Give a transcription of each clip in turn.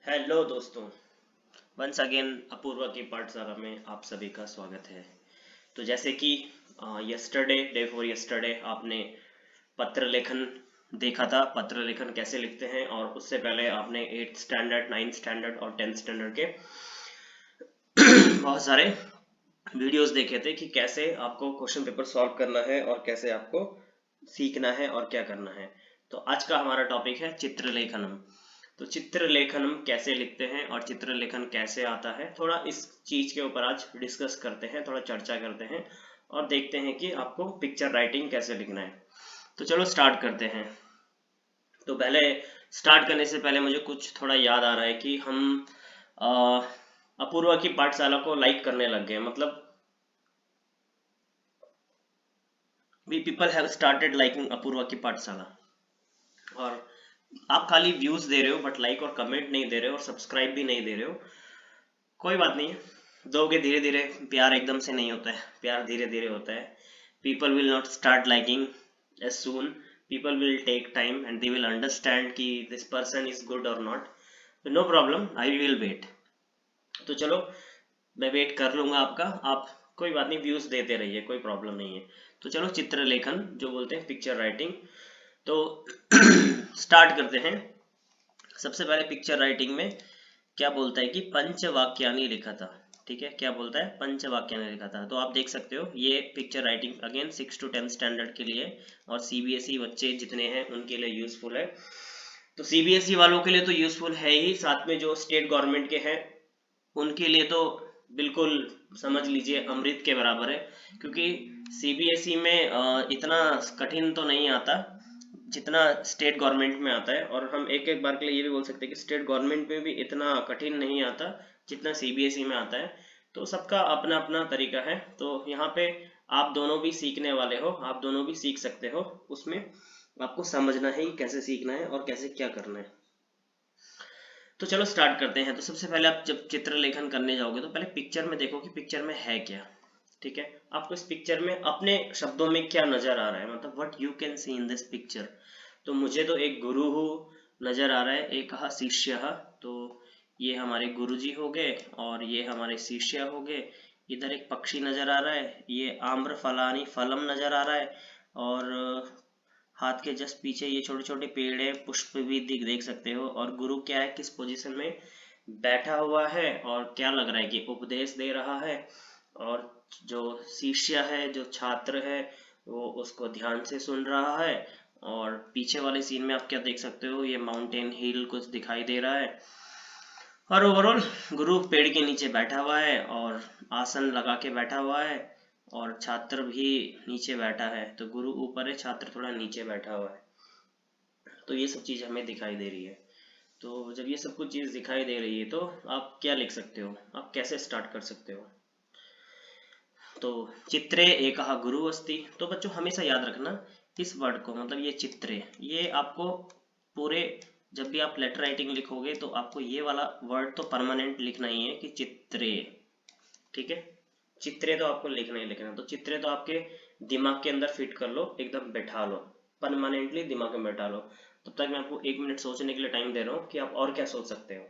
Hello दोस्तों, once again Apoorva की पाठशाला में आप सभी का स्वागत है। तो जैसे कि यस्टरडे डे फॉर यस्टरडे आपने पत्र लेखन देखा था। पत्र लेखन कैसे लिखते हैं, और उससे पहले आपने 8th स्टैंडर्ड 9th स्टैंडर्ड और 10th स्टैंडर्ड के बहुत सारे वीडियोस देखे थे कि कैसे आपको क्वेश्चन पेपर सॉल्व करना है और कैसे आपको सीखना है और क्या करना है। तो आज का हमारा टॉपिक है चित्रलेखनम। तो चित्रलेखनम कैसे लिखते हैं और चित्रलेखन कैसे आता है, थोड़ा इस चीज के ऊपर आज डिस्कस करते हैं, थोड़ा चर्चा करते हैं और देखते हैं कि आपको पिक्चर राइटिंग कैसे लिखना है। तो चलो स्टार्ट करते हैं। तो पहले स्टार्ट करने से पहले मुझे कुछ थोड़ा याद आ रहा है कि हम अ, अपूर्वा की पाठशाला को लाइक करने लग गए। मतलब we people have started liking Apoorva की पाठशाला। और आप खाली व्यूज दे रहे हो बट लाइक और कमेंट नहीं दे रहे हो और सब्सक्राइब भी नहीं दे रहे हो। कोई बात नहीं है, दोगे धीरे धीरे। प्यार एकदम से नहीं होता है, प्यार धीरे धीरे होता है। People will not start liking as soon. People will take time and they will understand कि दिस पर्सन इज गुड और not. No problem, I will wait. तो चलो, मैं वेट कर लूंगा आपका। आप कोई बात नहीं, व्यूज देते रहिए, कोई प्रॉब्लम नहीं है। तो चलो, चित्रलेखन जो बोलते हैं पिक्चर राइटिंग, तो स्टार्ट करते हैं। सबसे पहले पिक्चर राइटिंग में क्या बोलता है कि पंचवाक्यानि लिखा था। ठीक है, क्या बोलता है? पंचवाक्यानि लिखा था। तो आप देख सकते हो ये picture writing again 6 to 10 standard के लिए और सीबीएसई बच्चे जितने हैं उनके लिए यूजफुल है। तो सीबीएसई वालों के लिए तो यूजफुल है ही, साथ में जो स्टेट गवर्नमेंट के हैं उनके लिए तो बिल्कुल समझ लीजिए अमृत के बराबर है। क्योंकि सीबीएसई में इतना कठिन तो नहीं आता जितना स्टेट गवर्नमेंट में आता है, और हम एक एक बार के लिए ये भी बोल सकते हैं कि स्टेट गवर्नमेंट में भी इतना कठिन नहीं आता जितना सीबीएसई में आता है। तो सबका अपना अपना तरीका है। तो यहाँ पे आप दोनों भी सीखने वाले हो, आप दोनों भी सीख सकते हो। उसमें आपको समझना है कि कैसे सीखना है और कैसे क्या करना है। तो चलो स्टार्ट करते हैं। तो सबसे पहले आप जब चित्र लेखन करने जाओगे तो पहले पिक्चर में देखो कि पिक्चर में है क्या। ठीक है, आपको इस पिक्चर में अपने शब्दों में क्या नजर आ रहा है, मतलब what you can see in this picture. तो मुझे तो एक गुरु नजर आ रहा है, एक कहा शिष्य। तो ये हमारे गुरु जी हो गए और ये हमारे शिष्य हो गए। इधर एक पक्षी नजर आ रहा है, ये आम्र फलानी फलम नजर आ रहा है। और हाथ के जस्ट पीछे ये छोटे छोटे पेड़ है, पुष्प भी देख सकते हो। और गुरु क्या है, किस पोजीशन में बैठा हुआ है और क्या लग रहा है कि उपदेश दे रहा है। और जो शिष्य है, जो छात्र है, वो उसको ध्यान से सुन रहा है। और पीछे वाले सीन में आप क्या देख सकते हो, ये माउंटेन हिल कुछ दिखाई दे रहा है। और ओवरऑल गुरु पेड़ के नीचे बैठा हुआ है और आसन लगा के बैठा हुआ है। और छात्र भी नीचे बैठा है। तो गुरु ऊपर है, छात्र थोड़ा नीचे बैठा हुआ है। तो ये सब चीज हमें दिखाई दे रही है। तो जब ये सब कुछ चीज दिखाई दे रही है तो आप क्या लिख सकते हो, आप कैसे स्टार्ट कर सकते हो। तो चित्रे एकः गुरु अस्ति। तो बच्चों हमेशा याद रखना इस वर्ड को, मतलब ये चित्रे, ये आपको पूरे, जब भी आप लेटर राइटिंग लिखोगे तो आपको ये वाला वर्ड तो परमानेंट लिखना ही है कि चित्रे। ठीक है, चित्रे तो आपको लिखना ही लिखना। तो चित्रे तो आपके दिमाग के अंदर फिट कर लो, एकदम बैठा लो, परमानेंटली दिमाग में बैठा लो। तब तक मैं आपको 1 मिनट सोचने के लिए टाइम दे रहा हूँ कि आप और क्या सोच सकते हो।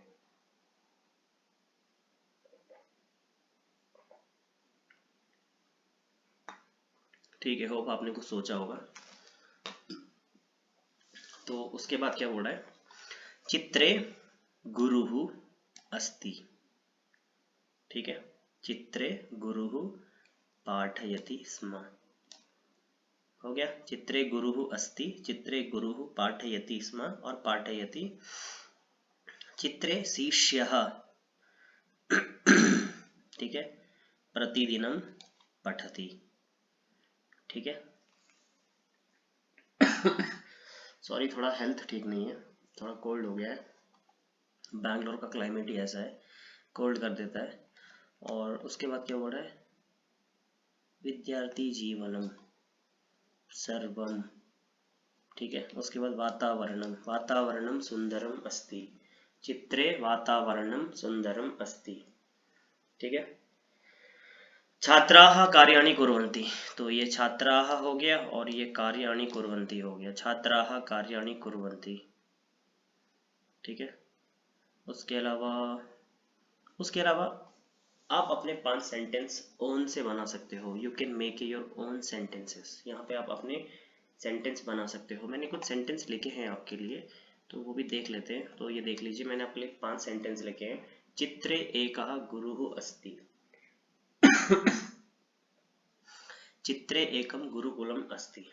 ठीक है, होप आपने कुछ सोचा होगा। तो उसके बाद क्या बोल रहा है, चित्रे गुरुः अस्ति। ठीक है, चित्रे गुरुः पाठयति स्म। हो गया, चित्रे गुरुः अस्ति, चित्रे गुरुः पाठयति स्म और पाठयति। चित्रे शिष्यः, ठीक है, प्रतिदिनम पठति। ठीक है, सॉरी थोड़ा हेल्थ ठीक नहीं है, थोड़ा कोल्ड हो गया है। बैंगलोर का क्लाइमेट ही ऐसा है, कोल्ड कर देता है। और उसके बाद क्या बोल रहा है, विद्यार्थी जीवनम सर्वम। ठीक है, उसके बाद वातावरणम, वातावरणम सुंदरम अस्ति। चित्रे वातावरणम सुंदरम अस्ति। ठीक है, छात्राः कार्याणि कुर्वन्ति। तो ये छात्राः हो गया और ये कार्याणि कुर्वन्ति हो गया, छात्राः कार्याणि कुर्वन्ति। ठीक है, उसके अलावा उसके अलावा आप अपने 5 सेंटेंस ओन से बना सकते हो। You can make your own sentences. यहाँ पे आप अपने सेंटेंस बना सकते हो। मैंने कुछ सेंटेंस लिखे हैं आपके लिए, तो वो भी देख लेते हैं। तो ये देख लीजिए, मैंने आपके लिए 5 सेंटेंस लिखे हैं। चित्रे एकः गुरुः अस्ति। चित्रे एकं गुरुकुलम् अस्ति।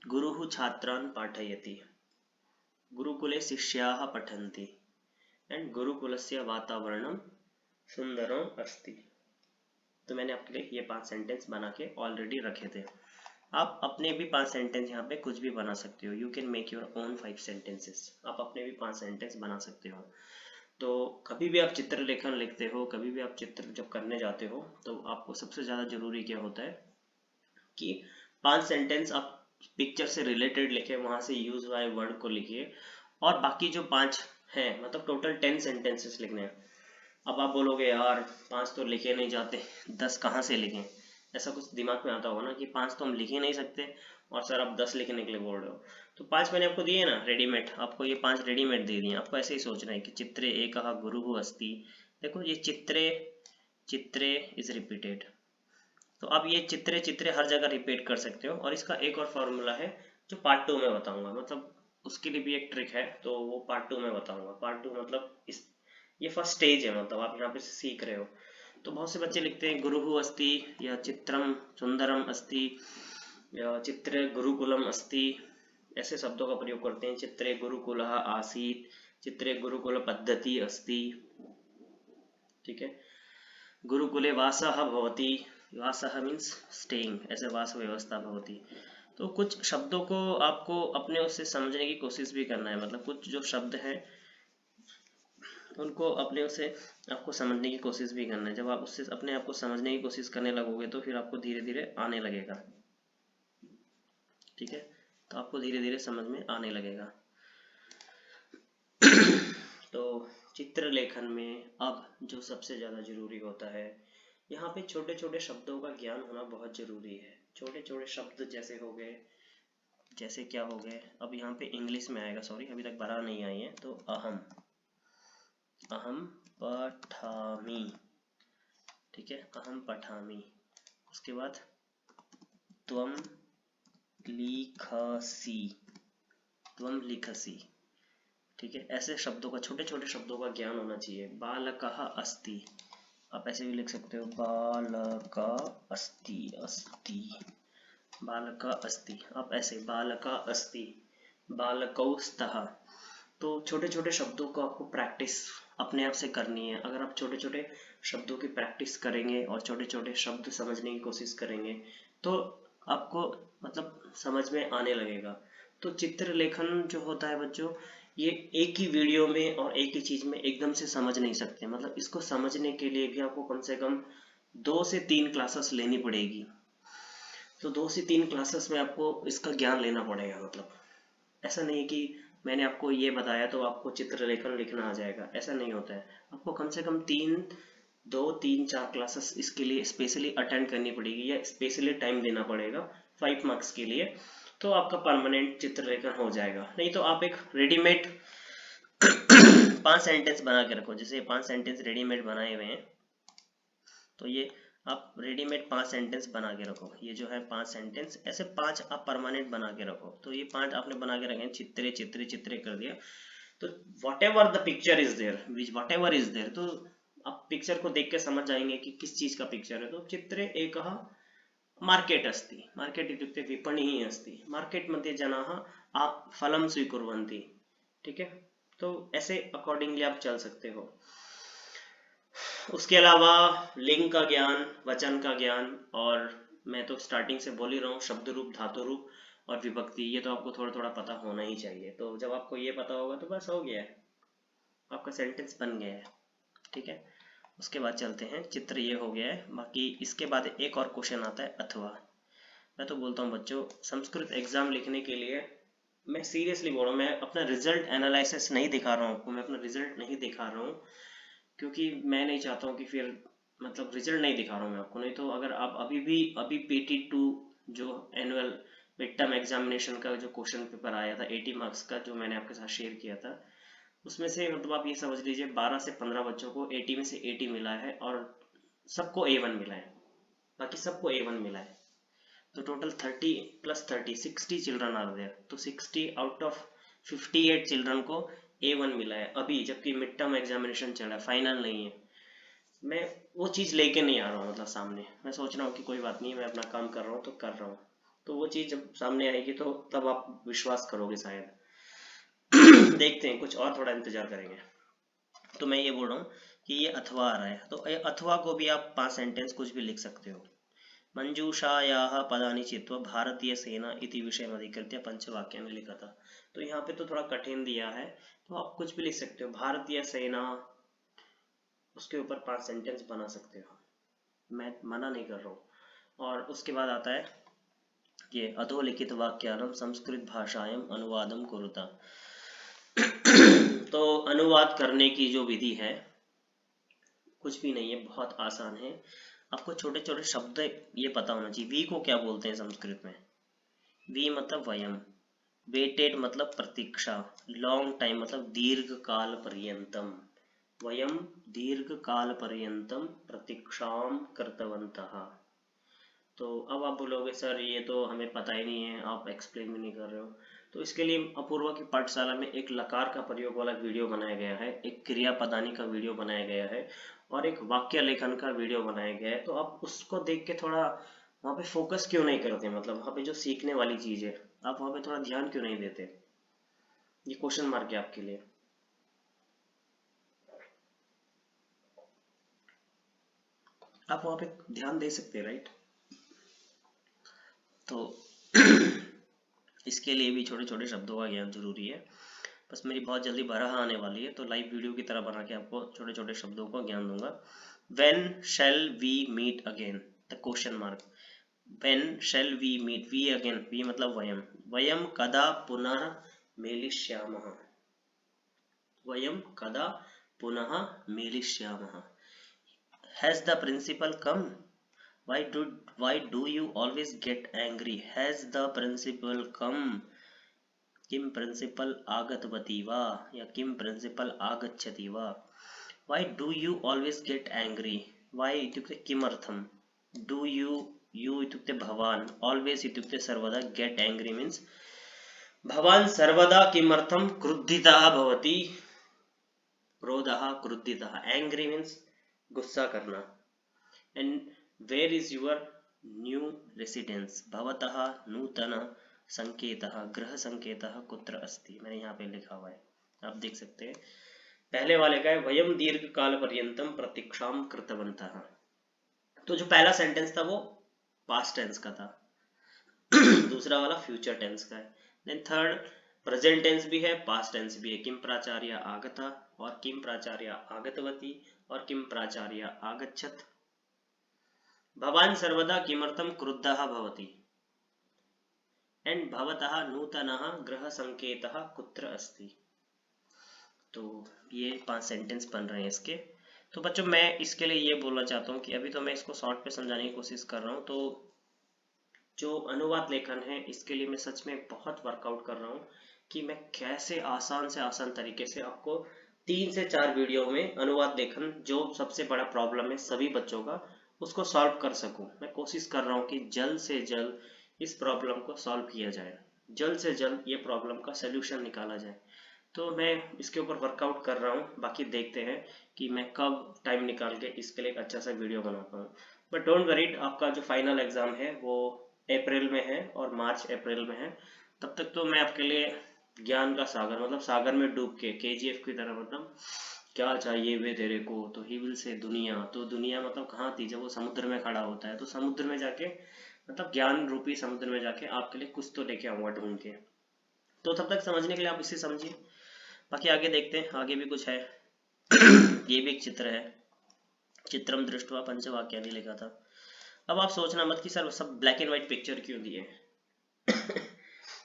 गुरुः छात्रान् पाठयति। गुरुकुले शिष्याः पठन्ति। एंड गुरुकुलस्य वातावरणं सुंदरम अस्ति। तो मैंने आपके लिए ये 5 सेंटेंस बना के ऑलरेडी रखे थे। आप अपने भी 5 सेंटेंस यहाँ पे कुछ भी बना सकते हो। You can make your own 5 sentences. आप अपने भी 5 सेंटेंस बना सकते हो। तो कभी भी आप चित्र लेखन लिखते हो, कभी भी आप चित्र जब करने जाते हो, तो आपको सबसे ज़्यादा जरूरी क्या होता है कि 5 सेंटेंस आप पिक्चर से रिलेटेड लिखे, वहां से यूज बाय वर्ड को लिखिए, और बाकी जो 5 हैं, मतलब टोटल 10 सेंटेंसेस लिखने हैं। अब आप बोलोगे यार 5 तो लिखे नहीं जाते, 10 कहाँ से लिखें? ऐसा कुछ दिमाग में आता होगा ना कि 5 तो हम लिख ही नहीं सकते, और सर आप 10 लिखने के लिए बोल रहे हो। तो 5 मैंने आपको दिए ना रेडीमेड, आपको ये 5 रेडीमेड दे दिए। आपको ऐसे ही सोचना है कि चित्रे एकः गुरुः अस्ति। देखो ये चित्रे, चित्रे इज रिपीटेड, तो आप ये चित्रे चित्रे हर जगह रिपीट कर सकते हो। और इसका एक और फॉर्मूला है जो पार्ट 2 में बताऊंगा, मतलब उसके लिए भी एक ट्रिक है, तो वो पार्ट 2 में बताऊंगा। पार्ट 2 मतलब इस ये फर्स्ट स्टेज है, मतलब आप यहाँ पे सीख रहे हो। तो बहुत से बच्चे लिखते हैं गुरुः अस्ति, या चित्रम सुंदरम अस्ति, या चित्रे गुरुकुलम अस्ति, ऐसे शब्दों का प्रयोग करते हैं। चित्रे गुरुकुलः आसीत्, चित्रे गुरुकुल पद्धति अस्ति, ठीक है। गुरुकुले वासः भवति, वासः मीन्स स्टेइंग, ऐसे वास व्यवस्था भवति। तो कुछ शब्दों को आपको अपने उससे समझने की कोशिश भी करना है, मतलब कुछ जो शब्द हैं उनको अपने उसे आपको समझने की कोशिश भी करना है। जब आप उससे अपने आप को समझने की कोशिश करने लगोगे तो फिर आपको धीरे धीरे आने लगेगा, ठीक है। तो आपको धीरे धीरे समझ में आने लगेगा। तो चित्र लेखन में अब जो सबसे ज़्यादा जरूरी होता है, यहाँ पे छोटे छोटे शब्दों का ज्ञान होना बहुत जरूरी है। छोटे छोटे शब्द जैसे हो गए, जैसे क्या हो गए, अब यहाँ पे इंग्लिश में आएगा, सॉरी अभी तक बड़ा नहीं आई है। तो अहम, अहम पठामि, ठीक है, अहम पठामि। उसके बाद त्वम लिखसि, त्वम लिखसि, ठीक है। ऐसे शब्दों का, छोटे छोटे शब्दों का ज्ञान होना चाहिए। बालकः अस्ति, आप ऐसे भी लिख सकते हो, बालक अस्ति, अस्ति, बालक अस्ति, आप ऐसे बालक अस्ति, बालकौ स्तः। तो छोटे छोटे शब्दों को आपको प्रैक्टिस अपने आप से करनी है। अगर आप छोटे छोटे शब्दों की प्रैक्टिस करेंगे और छोटे छोटे शब्द समझने की कोशिश करेंगे तो आपको मतलब समझ में आने लगेगा। तो चित्र लेखन जो होता है बच्चों, ये एक ही वीडियो में और एक ही चीज में एकदम से समझ नहीं सकते। मतलब इसको समझने के लिए भी आपको कम से कम 2 से 3 क्लासेस लेनी पड़ेगी। तो 2 से 3 क्लासेस में आपको इसका ज्ञान लेना पड़ेगा। मतलब ऐसा नहीं है कि मैंने आपको ये बताया तो आपको चित्र लेखन लिखना आ जाएगा, ऐसा नहीं होता है। आपको कम से कम 2, 3, 4 क्लासेस इसके लिए स्पेशली अटेंड करनी पड़ेगी, या स्पेशली टाइम देना पड़ेगा 5 मार्क्स के लिए। तो आपका परमानेंट चित्र लेखन हो जाएगा। नहीं तो आप एक रेडीमेड 5 सेंटेंस बना के रखो। जैसे 5 सेंटेंस रेडीमेड बनाए हुए हैं, तो ये आप रेडीमेड 5 सेंटेंस बना के रखो। ये जो है 5 सेंटेंस, ऐसे 5 आप परमानेंट बना के रखो। तो ये 5 आपने बना के रखे, चित्रे चित्रे चित्रे कर दिया, तो whatever the picture is there, whatever is there, तो आप पिक्चर को देख के समझ जाएंगे कि किस चीज का पिक्चर है। तो चित्रे एकः मार्केट अस्ति, मार्केट इत्युक्ते विपणिः अस्ति, मार्केट मध्ये जनाः फलं स्वीकुर्वन्ति, ठीक है। तो ऐसे अकॉर्डिंगली आप चल सकते हो। उसके अलावा लिंग का ज्ञान, वचन का ज्ञान, और मैं तो स्टार्टिंग से बोल ही रहा हूँ, शब्द रूप, धातु रूप और विभक्ति, ये तो आपको थोड़ा थोड़ा पता होना ही चाहिए। तो जब आपको ये पता होगा तो बस हो गया है, आपका सेंटेंस बन गया है, ठीक है। उसके बाद चलते हैं, चित्र ये हो गया है। बाकी इसके बाद एक और क्वेश्चन आता है अथवा। मैं तो बोलता हूँ बच्चों, संस्कृत एग्जाम लिखने के लिए मैं सीरियसली बोल रहा हूँ, मैं अपना रिजल्ट एनालिसिस नहीं दिखा रहा हूँ आपको, मैं अपना रिजल्ट नहीं दिखा रहा हूँ, क्योंकि मैं नहीं चाहता हूँ कि फिर मतलब रिजल्ट नहीं दिखा रहा हूँ मैं आपको। नहीं तो अगर आप अभी PT2 जो एनुअल मिड टर्म एग्जामिनेशन का जो क्वेश्चन पेपर आया था 80 मार्क्स का, जो मैंने आपके साथ शेयर किया था, उसमें से मतलब आप ये समझ लीजिए 12 से 15 बच्चों को 80 में से 80 मिला है और सबको A1 मिला है, बाकी सबको A1 मिला है। तो total 30 plus 30 60 children are there. तो 60 आउट ऑफ 58 चिल्ड्रन को A1 मिला है अभी, जबकि मिड टर्म एग्जामिनेशन चल रहा है, फाइनल नहीं है। मैं वो चीज़ लेके नहीं आ रहा हूँ, मतलब सामने मैं सोच रहा हूँ कि कोई बात नहीं, मैं अपना काम कर रहा हूँ तो कर रहा हूँ। तो वो चीज़ जब सामने आएगी तो तब आप विश्वास करोगे शायद। देखते हैं, कुछ और थोड़ा इंतजार करेंगे। तो मैं ये बोल रहा हूँ कि ये अथवा आ रहा है, तो ये अथवा को भी आप 5 सेंटेंस कुछ भी लिख सकते हो। मंजूषायाः पदानि चित्वा भारतीय सेना इति विषयमधिकृत्य पंचवाक्यानि लिखता। तो यहाँ पे तो थोड़ा कठिन दिया है, तो आप कुछ भी लिख सकते हो, भारतीय सेना, उसके ऊपर 5 सेंटेंस बना सकते हो, मैं मना नहीं कर रहा हूँ। और उसके बाद आता है ये अधोलिखित वाक्यानां संस्कृत भाषायां अनुवादम कुरुता। तो अनुवाद करने की जो विधि है कुछ भी नहीं है, बहुत आसान है। आपको छोटे छोटे शब्द ये पता होना चाहिए। वी को क्या बोलते हैं संस्कृत में? वी मतलब वयम, वेटेड मतलब प्रतीक्षा, लॉन्ग टाइम मतलब दीर्घ काल पर्यंतम, वयम दीर्घ काल पर्यंतम प्रतीक्षाम कृतवन्तः। तो अब आप बोलोगे सर ये तो हमें पता ही नहीं है, आप एक्सप्लेन भी नहीं कर रहे हो। तो इसके लिए अपूर्वा की पाठशाला में एक लकार का प्रयोग वाला वीडियो बनाया गया है, एक क्रिया पदानी का वीडियो बनाया गया है और एक वाक्य लेखन का वीडियो बनाया गया है। तो आप उसको देख के थोड़ा वहाँ पे फोकस क्यों नहीं करते, मतलब वहाँ पे जो सीखने वाली चीज है आप वहाँ पे थोड़ा ध्यान क्यों नहीं देते? ये क्वेश्चन मार्क है आपके लिए। आप वहाँ पे ध्यान दे सकते हैं, राइट? तो इसके लिए भी छोटे छोटे शब्दों का ज्ञान जरूरी है। बस मेरी बहुत जल्दी बरहा आने वाली है, तो लाइव वीडियो की तरह बना के आपको छोटे छोटे शब्दों का ज्ञान दूंगा। When shall we meet again? The question mark. When shall we meet? We again. We मतलब वयम। वयम कदा पुनः मेलिष्यामः। वयम कदा पुनः मेलिष्यामः। Has the principal come? Why do you always get angry? Has the principal come? किम प्रिंसिपल आगतवती वा या किम प्रिंसिपल आगच्छति वा? Why do you always get angry? Why इत्युक्ते किमर्थम, do you इत्युक्ते भवान, always इत्युक्ते सर्वदा, get angry means भवान सर्वदा किमर्थम क्रुद्धितः भवति, क्रोधः क्रुद्धितः, angry means गुस्सा करना। And where is your new residence? भवतः नूतन संकेतः गृह संकेतः कुत्र अस्ति? मैंने यहाँ पे लिखा हुआ है, आप देख सकते हैं। पहले वाले का है वयम दीर्घ काल पर्यंतम प्रतीक्षाम कृतवन्तः। तो जो पहला सेंटेंस था वो पास्ट टेंस का था, दूसरा वाला फ्यूचर टेंस का है। देन थर्ड प्रेजेंट टेंस भी है, पास्ट टेंस भी है। किम प्राचार्य आगता और किम प्राचार्य आगतवती और किम प्राचार्य आगच्छत। भवान सर्वदा किमर्थम क्रुद्धः भवति एंड भवतः नूतनः गृह संकेतः कुत्र अस्ति। तो ये 5 सेंटेंस बन रहे हैं इसके। तो बच्चों मैं इसके लिए ये बोलना चाहता हूँ कि अभी तो मैं इसको शॉर्ट पे समझाने की कोशिश कर रहा हूँ। तो जो अनुवाद लेखन है इसके लिए मैं सच में बहुत वर्कआउट कर रहा हूँ कि मैं कैसे आसान से आसान तरीके से आपको 3 से 4 वीडियो में अनुवाद लेखन, जो सबसे बड़ा प्रॉब्लम है सभी बच्चों का, उसको सॉल्व कर सकूं। मैं कोशिश कर रहा हूँ कि जल्द से जल्द इस प्रॉब्लम को सॉल्व किया जाए, जल्द से जल्द ये प्रॉब्लम का सोल्यूशन निकाला जाए। तो मैं इसके ऊपर वर्कआउट कर रहा हूँ, बाकी देखते हैं कि मैं कब टाइम निकाल के इसके लिए एक अच्छा सा वीडियो बना पाऊँ। बट डोंट वरी, आपका जो फाइनल एग्जाम है वो अप्रैल में है और मार्च अप्रैल में है। तब तक तो मैं आपके लिए ज्ञान का सागर, मतलब सागर में डूब के KGF की तरह, मतलब क्या चाहिए वे तेरे को, तो ही विल से दुनिया। तो दुनिया मतलब कहाँ थी जब वो समुद्र में खड़ा होता है, तो समुद्र में जाके, मतलब ज्ञान रूपी समुद्र में जाके आपके लिए कुछ तो लेके आऊंगा ढूंढ के। तो तब तक समझने के लिए आप इसे समझिए, बाकी आगे देखते हैं, आगे भी कुछ है। ये भी एक चित्र है, चित्रम दृष्ट्वा पंचवाक्यानि लिखा था। अब आप सोचना मत कि सर सब ब्लैक एंड व्हाइट पिक्चर क्यों दिए।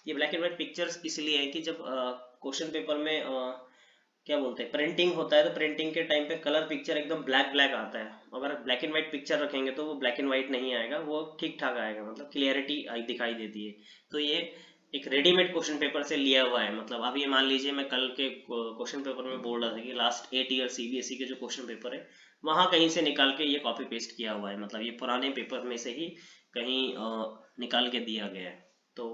ये ब्लैक एंड व्हाइट पिक्चर्स इसलिए है कि जब क्वेश्चन पेपर में क्या बोलते हैं प्रिंटिंग होता है, तो प्रिंटिंग के टाइम पे कलर पिक्चर एकदम ब्लैक ब्लैक आता है। अगर ब्लैक एंड व्हाइट पिक्चर रखेंगे तो वो ब्लैक एंड व्हाइट नहीं आएगा, वो ठीक ठाक आएगा, मतलब क्लियरिटी दिखाई देती है। तो ये एक रेडीमेड क्वेश्चन पेपर से लिया हुआ है। मतलब अभी मान लीजिए मैं कल के क्वेश्चन पेपर में बोल रहा था कि लास्ट 8 ईयर सीबीएसई के जो क्वेश्चन पेपर है वहां कहीं से निकाल के ये कॉपी पेस्ट किया हुआ है, मतलब ये पुराने पेपर में से ही कहीं निकाल के दिया गया है, तो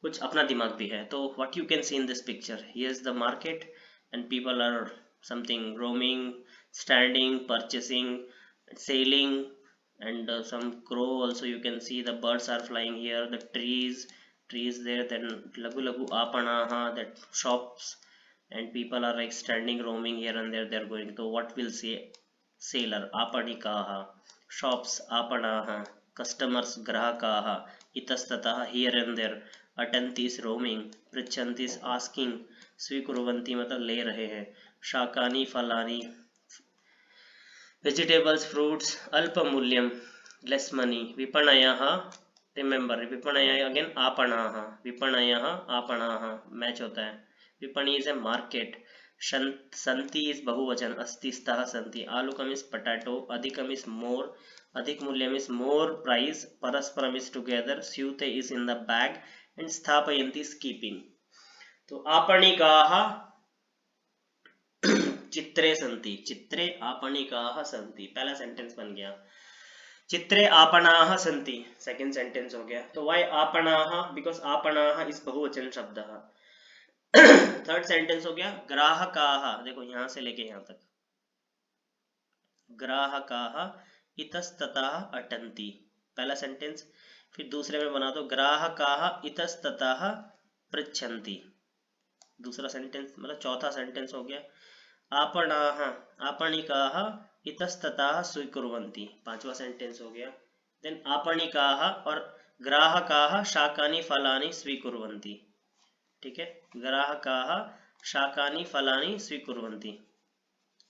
कुछ अपना दिमाग भी है। तो what you can see in this picture, here is the market and people are something roaming, standing, purchasing, selling, and some crow also you can see, the birds are flying here, the trees there, then lagu lagu apanaha, that shops, and people are like standing roaming here and there, they're going. So what will say seller apanikaha, shops apanaha, customers grahakaha, itastataha, here and there, atanti is roaming, prichanti is asking, स्वीकुर्वन्ति मतलब ले रहे हैं, शाकानी फलानी vegetables, fruits, अल्प मूल्यम, less money, विपणयः, remember विपणयः again आपणाः, विपणयः आपणाः मैच होता है, विपणी is a market, संति is बहुवचन, अस्ति स्तः सन्ति, आलुकम is potato, अधिकम is more, अधिक मूल्यम is more price, परस्परम is together, स्यूते is in the bag, and स्थापयन्ति is keeping. तो आपणिकाः चित्रे सन्ति, चित्रे आपणिकाः सन्ति, पहला सेंटेंस बन गया। चित्रे आपणाः सन्ति, सेकंड सेंटेंस हो गया। तो व्हाई आपणाः, बिकॉज आपणाः इस बहुवचन शब्द। थर्ड सेंटेंस हो गया ग्राहकाः, देखो यहां से लेके यहां तक, ग्राहकाः इतस्ततः अटन्ति, पहला सेंटेंस। फिर दूसरे में बना दो ग्राहकाः इतस्ततः पृच्छन्ति, दूसरा सेंटेंस, मतलब चौथा सेंटेंस हो गया। आपणाः आपणिकाः इतस्ततः स्वीकुर्वन्ति, पांचवा सेंटेंस हो गया। देन आपणिकाः और ग्राहकाः शाकानि फलानि स्वीकुर्वन्ति, ठीक है, ग्राहकाः शाकानि फलानि स्वीकुर्वन्ति,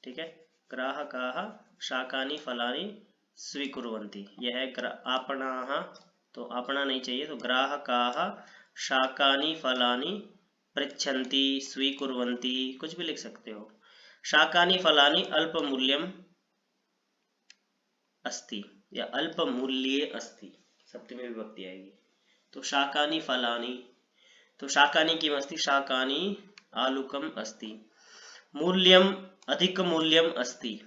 ठीक है, ग्राहकाः शाकानि फलानि स्वीकुर्वन्ति, यह है आपणाः, तो आपणा नहीं चाहिए, तो ग्राहकाः शाकानि फलानि पृच्छन्ति स्वीकुर्वन्ति, कुछ भी लिख सकते हो। शाकानि फलानि अल्प मूल्यम अस्ति या अल्प मूल्ये अस्ति, सप्तमी विभक्ति आएगी। तो शाकानि फलानि, तो शाकानि किम अस्ति, शाकानि आलुकम अस्ति, मूल्यम अधिक मूल्यम अस्ति,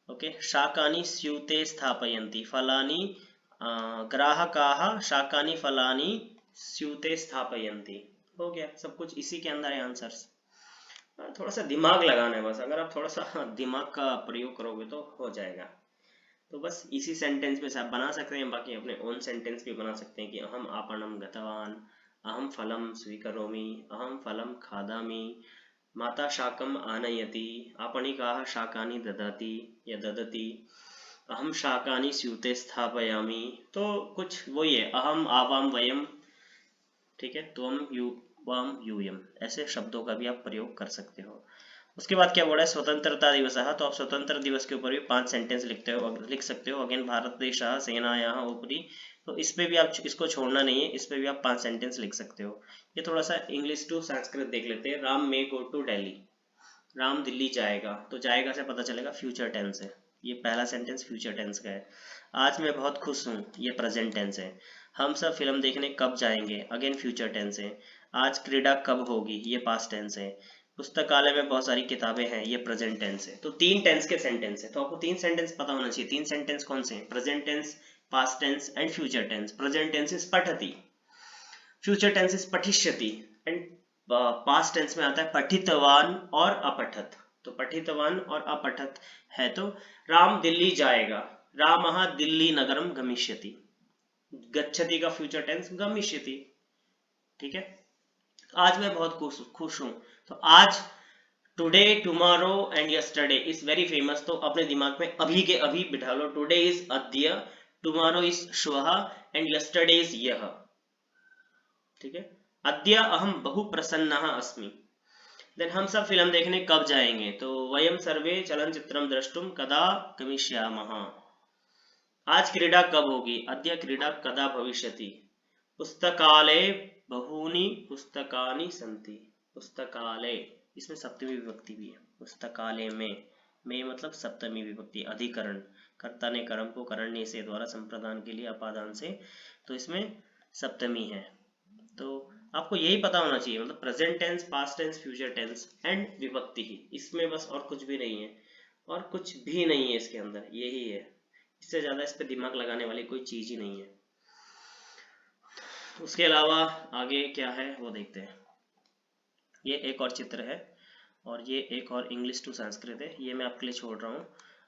ओके, शाकानि स्यूते स्थापयन्ति, फलानि ग्राहकाः शाकानि फलानि स्यूते स्थापयन्ति, हो गया सब कुछ, इसी के अंदर है आंसर्स। थोड़ा सा दिमाग लगाना है बस, अगर आप थोड़ा सा दिमाग का प्रयोग करोगे तो हो जाएगा। तो बस इसी सेंटेंस में से आप बना सकते हैं, बाकी अपने ओन सेंटेंस भी बना सकते हैं कि अहम आपणम गतवान, अहम फलम स्वीकरोमि, अहम फलम खादामि, माता शाकम आनयति, आपणिकाः शाकानि ददाति या ददति, अहम शाकानि स्यूते स्थापयामि, तो कुछ वही है, अहम आवाम वयम, ठीक है, त्वम युवाम यूयम, ऐसे शब्दों का भी आप प्रयोग कर सकते हो। उसके बाद क्या बोला है, स्वतंत्रता दिवस, तो आप स्वतंत्र दिवस के ऊपर भी 5 सेंटेंस लिख सकते हो। अगेन भारत देश सेनायाः उपरि, तो इस पे भी आप इसको छोड़ना नहीं है, इस पे भी आप 5 सेंटेंस लिख सकते हो। ये थोड़ा सा इंग्लिश टू संस्कृत देख लेते हैं। राम मे गो टू दिल्ली, राम दिल्ली जाएगा, तो जाएगा से पता चलेगा फ्यूचर टेंस है, ये पहला सेंटेंस फ्यूचर टेंस का है। आज मैं बहुत खुश हूँ, ये प्रेजेंट टेंस है। हम सब फिल्म देखने कब जाएंगे, अगेन फ्यूचर टेंस है। आज क्रीड़ा कब होगी, ये पास्ट टेंस है। पुस्तकालय में बहुत सारी किताबें हैं, ये प्रेजेंट टेंस है। तो 3 टेंस के सेंटेंस है, तो आपको 3 सेंटेंस पता होना चाहिए। 3 सेंटेंस कौन से हैं, present tense, past tense and future tense. Present tense is पठति, फ्यूचर टेंस इज पठिष्यति, एंड पास्ट टेंस में आता है पठितवान और अपठत। तो पठितवान और अपठत है, तो राम दिल्ली जाएगा, रामः दिल्ली नगरम गमिष्यति, गच्छति का फ्यूचर टेंस गमिष्यति, ठीक है। आज मैं बहुत खुश हूं, तो आज today, tomorrow and yesterday is very famous, तो अपने दिमाग में अभी के अभी बिठा लो। टुडे इज अद्य, टुमारो इज श्वः एंड यस्टरडे इज यह, ठीक है। अद्य अहम बहु प्रसन्नः अस्मि। देन हम सब फिल्म देखने कब जाएंगे, तो वयम सर्वे चलनचित्रम द्रष्टुम कदा गमिष्यामः। आज क्रीड़ा कब होगी, अद्य क्रीड़ा कदा भविष्यति। पुस्तकालय बहूनि पुस्तकानि सन्ति, पुस्तकालय इसमें सप्तमी विभक्ति भी है, पुस्तकालय में मतलब सप्तमी विभक्ति, अधिकरण, कर्ता ने कर्म को करण से द्वारा संप्रदान के लिए अपादान से, तो इसमें सप्तमी है। तो आपको यही पता होना चाहिए, मतलब present tense, past tense, future tense and विभक्ति ही, इसमें बस और कुछ भी नहीं है, और कुछ भी नहीं है इसके अंदर, यही है। इससे ज्यादा इस पे दिमाग लगाने वाली कोई चीज ही नहीं है। उसके अलावा आगे क्या है वो देखते हैं। ये एक और चित्र है, और ये एक और इंग्लिश टू संस्कृत है, ये मैं आपके लिए छोड़ रहा हूँ।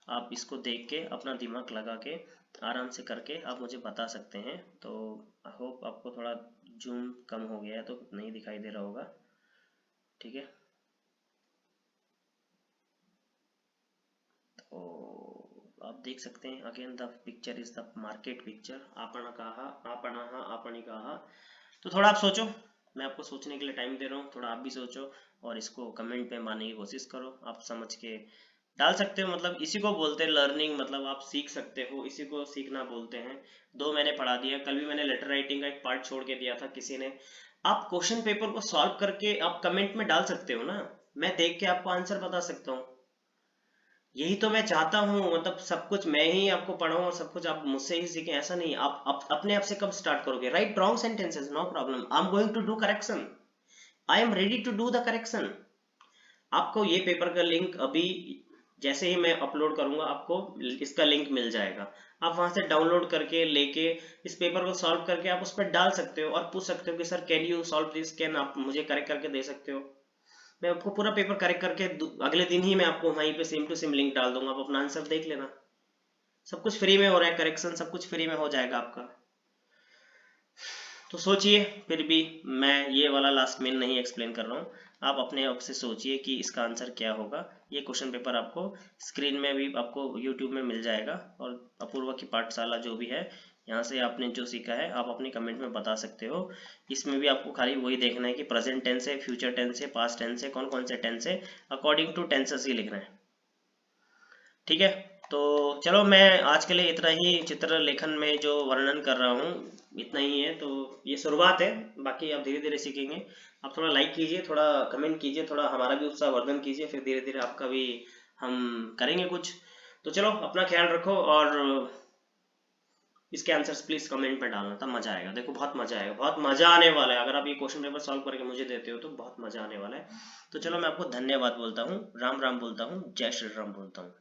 आप इसको देख के अपना दिमाग लगा के आराम से करके आप मुझे बता सकते हैं। तो आई होप आपको थोड़ा जूम कम हो गया है तो नहीं दिखाई दे रहा होगा, ठीक है। तो आप देख सकते हैं, again the picture is the market picture. आपणकाः, आपणाः, आपणिकाः। तो थोड़ा आप सोचो, मैं आपको सोचने के लिए टाइम दे रहा हूँ, थोड़ा आप भी सोचो और इसको कमेंट पे मारने की कोशिश करो। आप समझ के डाल सकते हो, मतलब इसी को बोलते हैं लर्निंग, मतलब आप सीख सकते हो, इसी को सीखना बोलते हैं। दो मैंने पढ़ा दिया, कल भी मैंने लेटर राइटिंग का एक पार्ट छोड़ के दिया था किसी ने। आप क्वेश्चन पेपर को सॉल्व करके आप कमेंट में डाल सकते हो ना, मैं देख के आपको आंसर बता सकता हूँ। यही तो मैं चाहता हूँ, मतलब सब कुछ मैं ही आपको पढ़ाऊँ और सब कुछ आप मुझसे ही सीखें, ऐसा नहीं। आप अपने आप से कब स्टार्ट करोगे? Write wrong sentences, no problem, I am going to do correction, I am ready to do the correction. आपको ये पेपर का लिंक अभी जैसे ही मैं अपलोड करूंगा आपको इसका लिंक मिल जाएगा, आप वहां से डाउनलोड करके लेके इस पेपर को सॉल्व करके आप उस पर डाल सकते हो और पूछ सकते हो कि sir can you solve this, can आप मुझे करेक्ट करके दे सकते हो। मैं आपको पूरा पेपर करेक्ट करके अगले दिन ही मैं आपको वहीं पे सेम टू सेम लिंक डाल दूंगा, आप अपना आंसर देख लेना। सब कुछ फ्री में हो रहा है, करेक्शन सब कुछ फ्री में हो जाएगा आपका। तो सोचिए, फिर भी मैं ये वाला लास्ट मेन नहीं एक्सप्लेन कर रहा हूँ, आप अपने आप से सोचिए कि इसका आंसर क्या होगा। ये क्वेश्चन पेपर आपको स्क्रीन में भी आपको यूट्यूब में मिल जाएगा, और अपूर्वा की पाठशाला जो भी है, यहाँ से आपने जो सीखा है आप अपनी कमेंट में बता सकते हो। इसमें भी आपको खाली वही देखना है कि प्रेजेंट टेंस है, फ्यूचर टेंस है, पास्ट टेंस है, कौन कौन से टेंस है, अकॉर्डिंग टू टेंसेस ही लिखना है, ठीक है। तो चलो, मैं आज के लिए इतना ही चित्र लेखन में जो वर्णन कर रहा हूँ इतना ही है, तो ये शुरुआत है, बाकी आप धीरे धीरे सीखेंगे। आप थोड़ा लाइक कीजिए, थोड़ा कमेंट कीजिए, थोड़ा हमारा भी उत्साहवर्धन कीजिए, फिर धीरे धीरे आपका भी हम करेंगे कुछ। तो चलो, अपना ख्याल रखो, और इसके आंसर्स प्लीज कमेंट में डालना, तब मजा आएगा। देखो बहुत मजा आएगा, बहुत मजा आने वाला है, अगर आप ये क्वेश्चन पेपर सॉल्व करके मुझे देते हो तो बहुत मजा आने वाला है। तो चलो, मैं आपको धन्यवाद बोलता हूँ, राम राम बोलता हूँ, जय श्री राम बोलता हूँ।